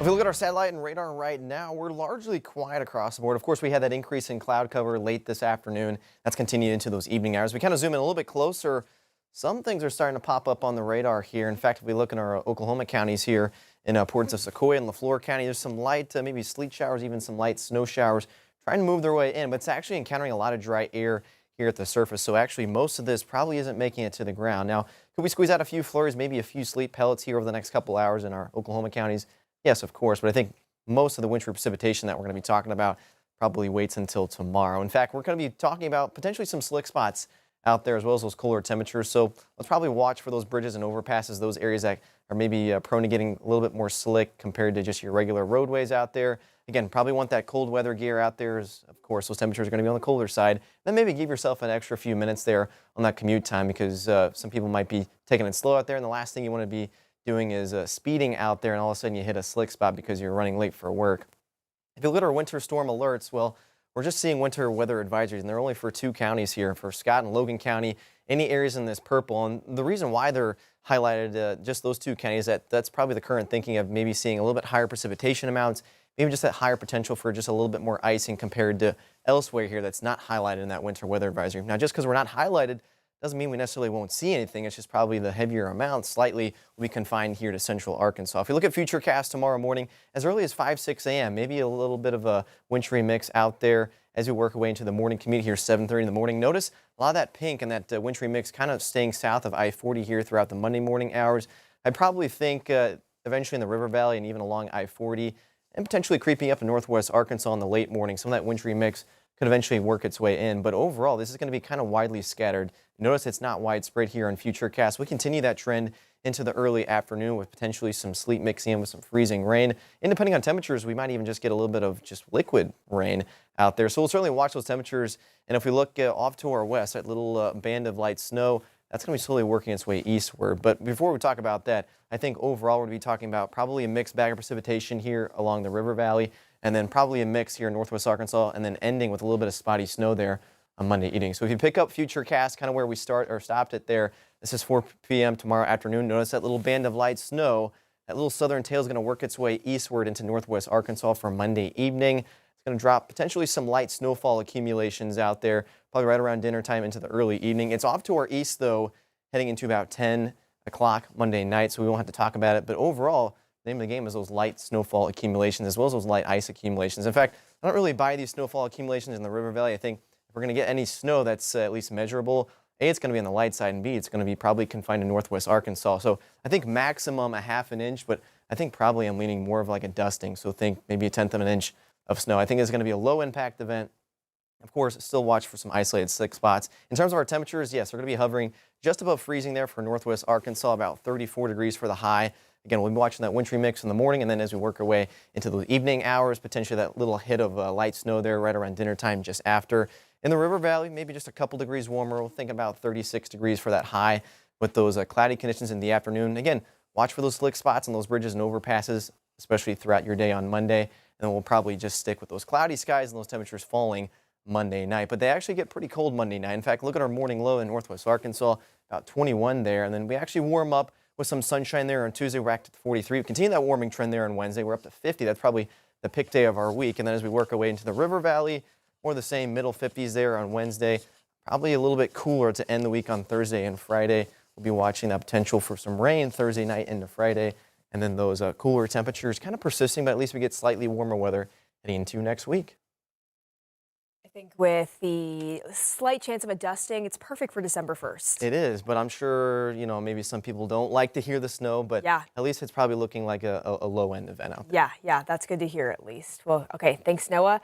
If we look at our satellite and radar right now, we're largely quiet across the board. Of course, we had that increase in cloud cover late this afternoon. That's continued into those evening hours. We kind of zoom in a little bit closer. Some things are starting to pop up on the radar here. In fact, if we look in our Oklahoma counties here in ports of Sequoia and LaFleur County, there's some light, maybe sleet showers, even some light snow showers trying to move their way in, but it's actually encountering a lot of dry air here at the surface. So actually most of this probably isn't making it to the ground. Now, could we squeeze out a few flurries, maybe a few sleet pellets here over the next couple hours in our Oklahoma counties? Yes, of course, but I think most of the wintry precipitation that we're going to be talking about probably waits until tomorrow. In fact, we're going to be talking about potentially some slick spots out there as well as those cooler temperatures. So let's probably watch for those bridges and overpasses, those areas that are maybe prone to getting a little bit more slick compared to just your regular roadways out there. Again, probably want that cold weather gear out there. As, of course, those temperatures are going to be on the colder side. Then maybe give yourself an extra few minutes there on that commute time because some people might be taking it slow out there. And the last thing you want to be doing is speeding out there and all of a sudden you hit a slick spot because you're running late for work. If you look at our winter storm alerts, well, we're just seeing winter weather advisories, and they're only for 2 counties here, for Scott and Logan County, any areas in this purple. And the reason why they're highlighted, just those 2 counties, that's probably the current thinking of maybe seeing a little bit higher precipitation amounts, maybe just that higher potential for just a little bit more icing compared to elsewhere here that's not highlighted in that winter weather advisory. Now, just because we're not highlighted doesn't mean we necessarily won't see anything. It's just probably the heavier amounts slightly will be confined here to central Arkansas. If you look at Futurecast tomorrow morning, as early as 5-6 a.m., maybe a little bit of a wintry mix out there as we work our way into the morning commute here, 7:30 in the morning. Notice a lot of that pink and that wintry mix kind of staying south of I-40 here throughout the Monday morning hours. I probably think eventually in the River Valley and even along I-40 and potentially creeping up in northwest Arkansas in the late morning. Some of that wintry mix could eventually work its way in. But overall, this is going to be kind of widely scattered. Notice it's not widespread here on Futurecast. We continue that trend into the early afternoon with potentially some sleet mixing in with some freezing rain. And depending on temperatures, we might even just get a little bit of just liquid rain out there. So we'll certainly watch those temperatures. And if we look off to our west, that little band of light snow, that's going to be slowly working its way eastward. But before we talk about that, I think overall we're going to be talking about probably a mixed bag of precipitation here along the River Valley, and then probably a mix here in northwest Arkansas, and then ending with a little bit of spotty snow there on Monday evening. So if you pick up Futurecast, kind of where we stopped it there, this is 4 p.m. tomorrow afternoon. Notice that little band of light snow, that little southern tail is going to work its way eastward into northwest Arkansas for Monday evening. It's going to drop potentially some light snowfall accumulations out there, probably right around dinner time into the early evening. It's off to our east, though, heading into about 10 o'clock Monday night, so we won't have to talk about it. But overall, the name of the game is those light snowfall accumulations as well as those light ice accumulations. In fact, I don't really buy these snowfall accumulations in the River Valley. I think if we're going to get any snow that's at least measurable, A, it's going to be on the light side, and B, it's going to be probably confined to northwest Arkansas. So I think maximum a half an inch, but I think probably I'm leaning more of like a dusting. So think maybe a tenth of an inch of snow. I think it's going to be a low impact event. Of course, still watch for some isolated slick spots. In terms of our temperatures, yes, we're going to be hovering just above freezing there for northwest Arkansas, about 34 degrees for the high. Again, we'll be watching that wintry mix in the morning, and then as we work our way into the evening hours, potentially that little hit of light snow there right around dinner time just after. In the River Valley, maybe just a couple degrees warmer. We'll think about 36 degrees for that high with those cloudy conditions in the afternoon. Again, watch for those slick spots on those bridges and overpasses, especially throughout your day on Monday. And then we'll probably just stick with those cloudy skies and those temperatures falling Monday night. But they actually get pretty cold Monday night. In fact, look at our morning low in northwest Arkansas, about 21 there. And then we actually warm up with some sunshine there on Tuesday. We're back to 43. We continue that warming trend there on Wednesday. We're up to 50. That's probably the pick day of our week. And then as we work our way into the River Valley, more the same middle 50s there on Wednesday. Probably a little bit cooler to end the week on Thursday and Friday. We'll be watching that potential for some rain Thursday night into Friday. And then those cooler temperatures kind of persisting, but at least we get slightly warmer weather heading into next week. I think with the slight chance of a dusting, it's perfect for December 1st. It is, but I'm sure, maybe some people don't like to hear the snow, but Yeah. at least it's probably looking like a low-end event out there. Yeah, that's good to hear at least. Well, okay, thanks, Noah.